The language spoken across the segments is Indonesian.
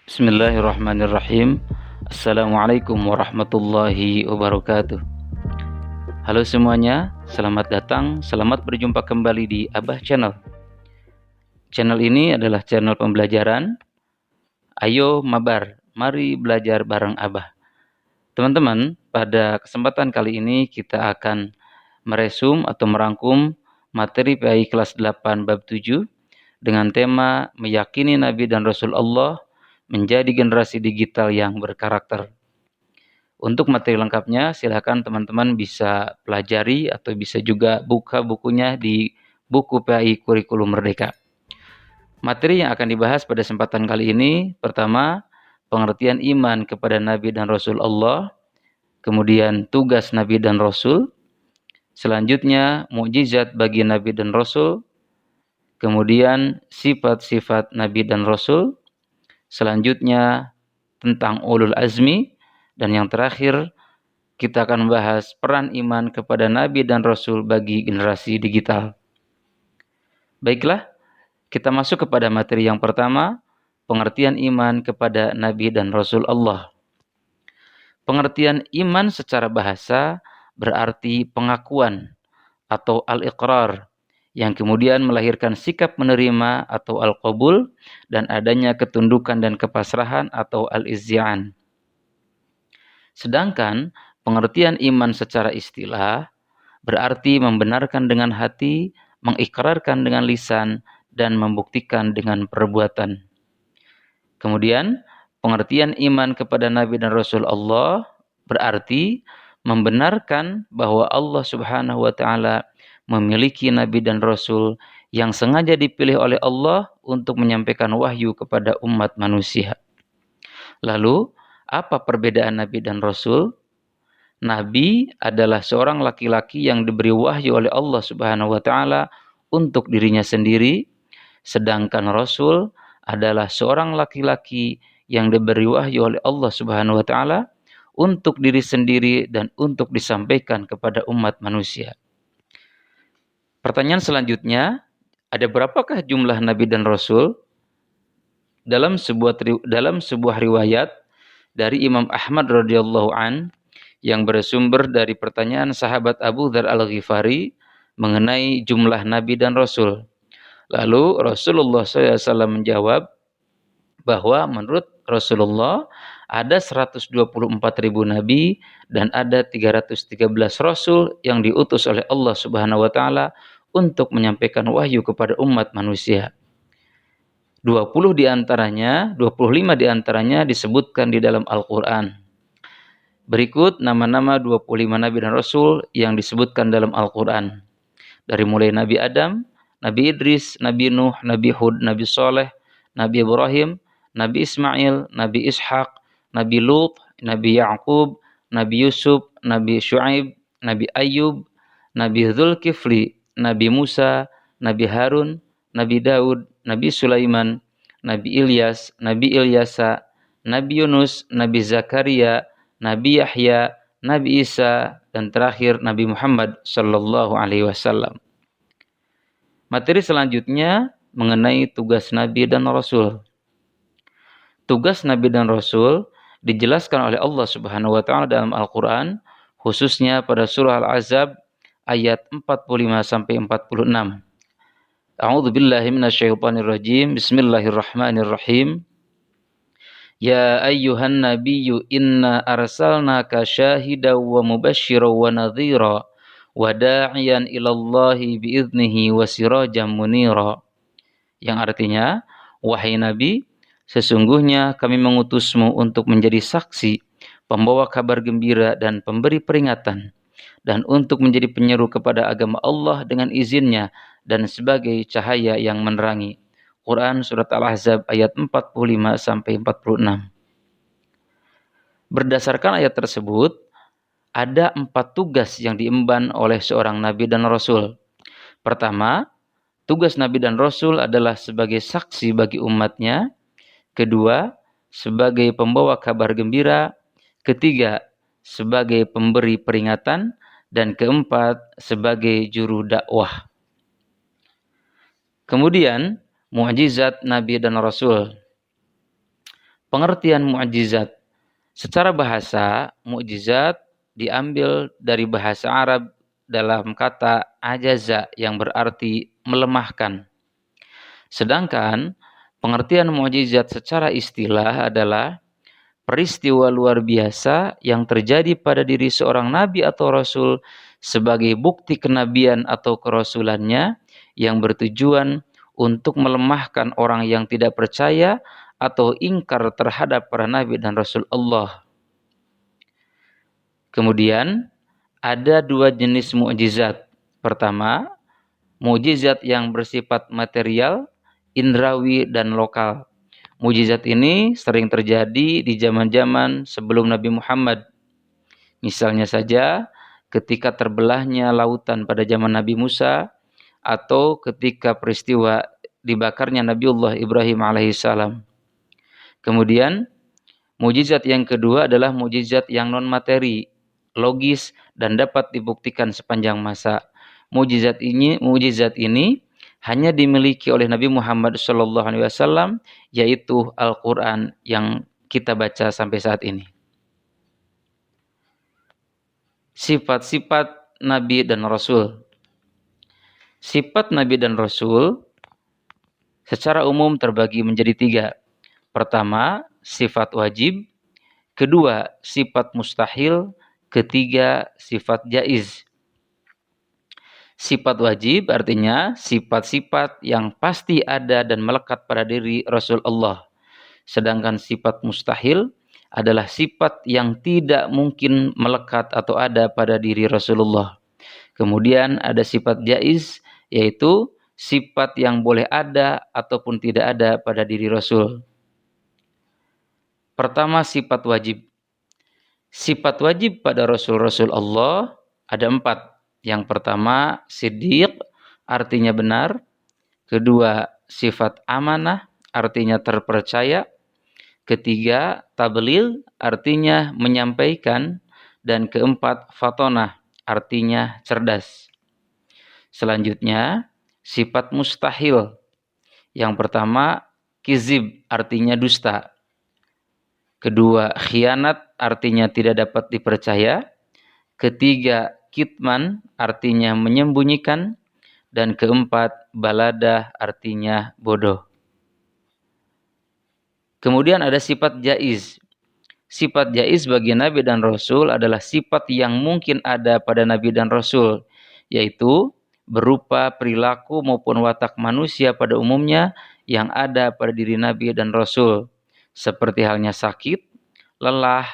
Bismillahirrahmanirrahim. Assalamualaikum warahmatullahi wabarakatuh. Halo semuanya, selamat datang, selamat berjumpa kembali di Abah Channel. Channel ini adalah channel pembelajaran. Ayo mabar, mari belajar bareng Abah. Teman-teman, pada kesempatan kali ini kita akan meresum atau merangkum materi PAI kelas 8 bab 7 dengan tema meyakini Nabi dan Rasul Allah menjadi generasi digital yang berkarakter. Untuk materi lengkapnya, silakan teman-teman bisa pelajari atau bisa juga buka bukunya di buku PAI Kurikulum Merdeka. Materi yang akan dibahas pada kesempatan kali ini, pertama, pengertian iman kepada Nabi dan Rasul Allah, kemudian tugas Nabi dan Rasul, selanjutnya mukjizat bagi Nabi dan Rasul, kemudian sifat-sifat Nabi dan Rasul, selanjutnya tentang ulul azmi, dan yang terakhir kita akan membahas peran iman kepada Nabi dan Rasul bagi generasi digital. Baiklah, kita masuk kepada materi yang pertama, pengertian iman kepada Nabi dan Rasul Allah. Pengertian iman secara bahasa berarti pengakuan atau al-iqrar, yang kemudian melahirkan sikap menerima atau al-qabul dan adanya ketundukan dan kepasrahan atau al-izzi'an. Sedangkan pengertian iman secara istilah berarti membenarkan dengan hati, mengikrarkan dengan lisan, dan membuktikan dengan perbuatan. Kemudian pengertian iman kepada Nabi dan Rasul Allah berarti membenarkan bahwa Allah Subhanahu wa Ta'ala memiliki Nabi dan Rasul yang sengaja dipilih oleh Allah untuk menyampaikan wahyu kepada umat manusia. Lalu, apa perbedaan Nabi dan Rasul? Nabi adalah seorang laki-laki yang diberi wahyu oleh Allah Subhanahu wa Ta'ala untuk dirinya sendiri, sedangkan Rasul adalah seorang laki-laki yang diberi wahyu oleh Allah Subhanahu wa Ta'ala untuk diri sendiri dan untuk disampaikan kepada umat manusia. Pertanyaan selanjutnya, ada berapakah jumlah Nabi dan Rasul? Dalam sebuah riwayat dari Imam Ahmad radhiyallahu an yang bersumber dari pertanyaan sahabat Abu Dzar Al-Ghifari mengenai jumlah Nabi dan Rasul. Lalu Rasulullah SAW menjawab bahwa menurut Rasulullah ada 124.000 Nabi dan ada 313 Rasul yang diutus oleh Allah Subhanahu wa Ta'ala untuk menyampaikan wahyu kepada umat manusia. 25 diantaranya disebutkan di dalam Al-Quran. Berikut nama-nama 25 Nabi dan Rasul yang disebutkan dalam Al-Quran. Dari mulai Nabi Adam, Nabi Idris, Nabi Nuh, Nabi Hud, Nabi Saleh, Nabi Ibrahim, Nabi Ismail, Nabi Ishaq, Nabi Lut, Nabi Ya'qub, Nabi Yusuf, Nabi Shu'aib, Nabi Ayyub, Nabi Dzulkifli, Nabi Musa, Nabi Harun, Nabi Daud, Nabi Sulaiman, Nabi Ilyas, Nabi Ilyasa, Nabi Yunus, Nabi Zakaria, Nabi Yahya, Nabi Isa, dan terakhir Nabi Muhammad sallallahu alaihi wasallam. Materi selanjutnya mengenai tugas Nabi dan Rasul. Tugas Nabi dan Rasul dijelaskan oleh Allah Subhanahu wa Ta'ala dalam Al-Quran, khususnya pada surah Al-Ahzab ayat 45 sampai 46. A'udzu billahi minasyaitonir rajim. Bismillahirrahmanirrahim. Ya ayyuhan nabiyyu inna arsalnaka syahidan wa mubasysyiran wa nadhira wa da'iyan ilallahi biiznihi wa sirajan munira. Yang artinya, wahai Nabi, sesungguhnya kami mengutusmu untuk menjadi saksi, pembawa kabar gembira dan pemberi peringatan, dan untuk menjadi penyeru kepada agama Allah dengan izinnya dan sebagai cahaya yang menerangi. Quran Surat Al-Ahzab ayat 45 sampai 46. Berdasarkan ayat tersebut, ada 4 tugas yang diemban oleh seorang Nabi dan Rasul. Pertama, tugas Nabi dan Rasul adalah sebagai saksi bagi umatnya. Kedua, sebagai pembawa kabar gembira. Ketiga, sebagai pemberi peringatan. Dan keempat, sebagai juru dakwah. Kemudian, mukjizat Nabi dan Rasul. Pengertian mukjizat. Secara bahasa, mukjizat diambil dari bahasa Arab dalam kata ajaza yang berarti melemahkan. Sedangkan pengertian mukjizat secara istilah adalah peristiwa luar biasa yang terjadi pada diri seorang nabi atau rasul sebagai bukti kenabian atau kerasulannya yang bertujuan untuk melemahkan orang yang tidak percaya atau ingkar terhadap para nabi dan rasul Allah. Kemudian ada dua jenis mukjizat. Pertama, mukjizat yang bersifat material, indrawi, dan lokal. Mukjizat ini sering terjadi di zaman-zaman sebelum Nabi Muhammad. Misalnya saja ketika terbelahnya lautan pada zaman Nabi Musa, atau ketika peristiwa dibakarnya Nabiullah Ibrahim alaihissalam. Kemudian mukjizat yang kedua adalah mukjizat yang non materi, logis, dan dapat dibuktikan sepanjang masa. Mukjizat ini hanya dimiliki oleh Nabi Muhammad SAW, yaitu Al-Quran yang kita baca sampai saat ini. Sifat-sifat Nabi dan Rasul. Sifat Nabi dan Rasul secara umum terbagi menjadi tiga. Pertama, sifat wajib. Kedua, sifat mustahil. Ketiga, sifat jaiz. Sifat wajib artinya sifat-sifat yang pasti ada dan melekat pada diri Rasulullah. Sedangkan sifat mustahil adalah sifat yang tidak mungkin melekat atau ada pada diri Rasulullah. Kemudian ada sifat jaiz, yaitu sifat yang boleh ada ataupun tidak ada pada diri Rasul. Pertama, sifat wajib. Sifat wajib pada Rasul-Rasul Allah ada 4. Yang pertama, siddiq, artinya benar. Kedua, sifat amanah, artinya terpercaya. Ketiga, tabligh, artinya menyampaikan. Dan keempat, fatonah, artinya cerdas. Selanjutnya, sifat mustahil. Yang pertama, kizib, artinya dusta. Kedua, khianat, artinya tidak dapat dipercaya. Ketiga, kitman, artinya menyembunyikan. Dan keempat, baladah, artinya bodoh. Kemudian ada sifat jaiz. Sifat jaiz bagi Nabi dan Rasul adalah sifat yang mungkin ada pada Nabi dan Rasul, yaitu berupa perilaku maupun watak manusia pada umumnya yang ada pada diri Nabi dan Rasul, seperti halnya sakit, lelah,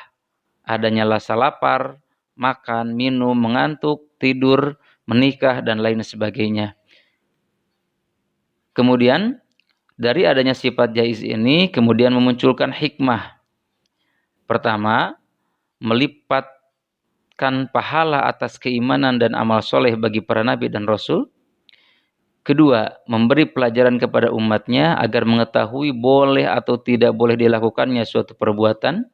adanya rasa lapar, makan, minum, mengantuk, tidur, menikah, dan lain sebagainya. Kemudian, dari adanya sifat jaiz ini, kemudian memunculkan hikmah. Pertama, melipatkan pahala atas keimanan dan amal soleh bagi para nabi dan rasul. Kedua, memberi pelajaran kepada umatnya agar mengetahui boleh atau tidak boleh dilakukannya suatu perbuatan.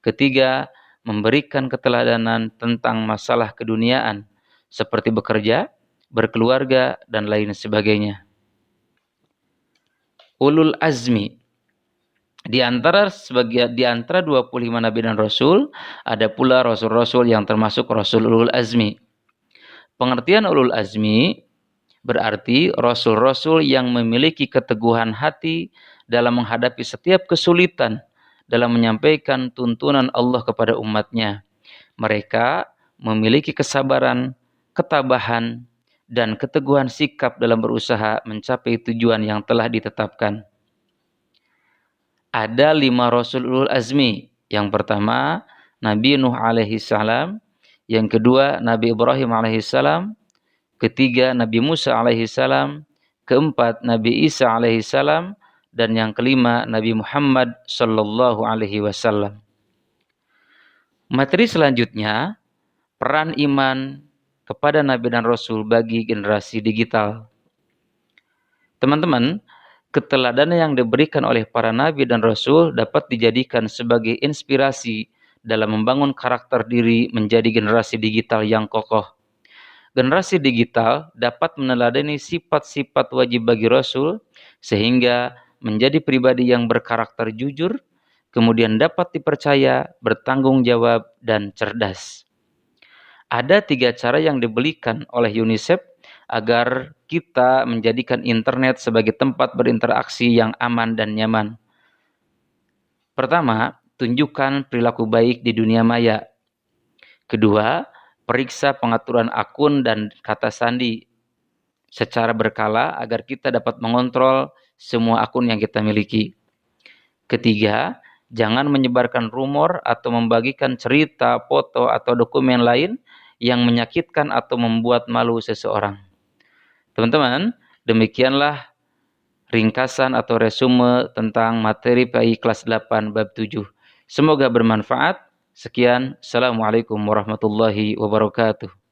Ketiga, memberikan keteladanan tentang masalah keduniaan, seperti bekerja, berkeluarga, dan lain sebagainya. Ulul azmi. Di antara 25 nabi dan rasul, ada pula rasul-rasul yang termasuk rasul ulul azmi. Pengertian ulul azmi berarti rasul-rasul yang memiliki keteguhan hati dalam menghadapi setiap kesulitan dalam menyampaikan tuntunan Allah kepada umatnya. Mereka memiliki kesabaran, ketabahan, dan keteguhan sikap dalam berusaha mencapai tujuan yang telah ditetapkan. Ada 5 Rasul ulul azmi. Yang pertama, Nabi Nuh alaihi salam. Yang kedua, Nabi Ibrahim alaihi salam. Ketiga, Nabi Musa alaihi salam. Keempat, Nabi Isa alaihi salam. Dan yang kelima, Nabi Muhammad sallallahu alaihi wasallam. Materi selanjutnya, peran iman kepada Nabi dan Rasul bagi generasi digital. Teman-teman, keteladanan yang diberikan oleh para Nabi dan Rasul dapat dijadikan sebagai inspirasi dalam membangun karakter diri menjadi generasi digital yang kokoh. Generasi digital dapat meneladani sifat-sifat wajib bagi Rasul sehingga menjadi pribadi yang berkarakter jujur, kemudian dapat dipercaya, bertanggung jawab, dan cerdas. Ada 3 cara yang diberikan oleh UNICEF agar kita menjadikan internet sebagai tempat berinteraksi yang aman dan nyaman. Pertama, tunjukkan perilaku baik di dunia maya. Kedua, periksa pengaturan akun dan kata sandi secara berkala agar kita dapat mengontrol semua akun yang kita miliki. Ketiga, jangan menyebarkan rumor atau membagikan cerita, foto, atau dokumen lain yang menyakitkan atau membuat malu seseorang. Teman-teman, demikianlah ringkasan atau resume tentang materi PAI kelas 8 bab 7. Semoga bermanfaat. Sekian, Assalamualaikum warahmatullahi wabarakatuh.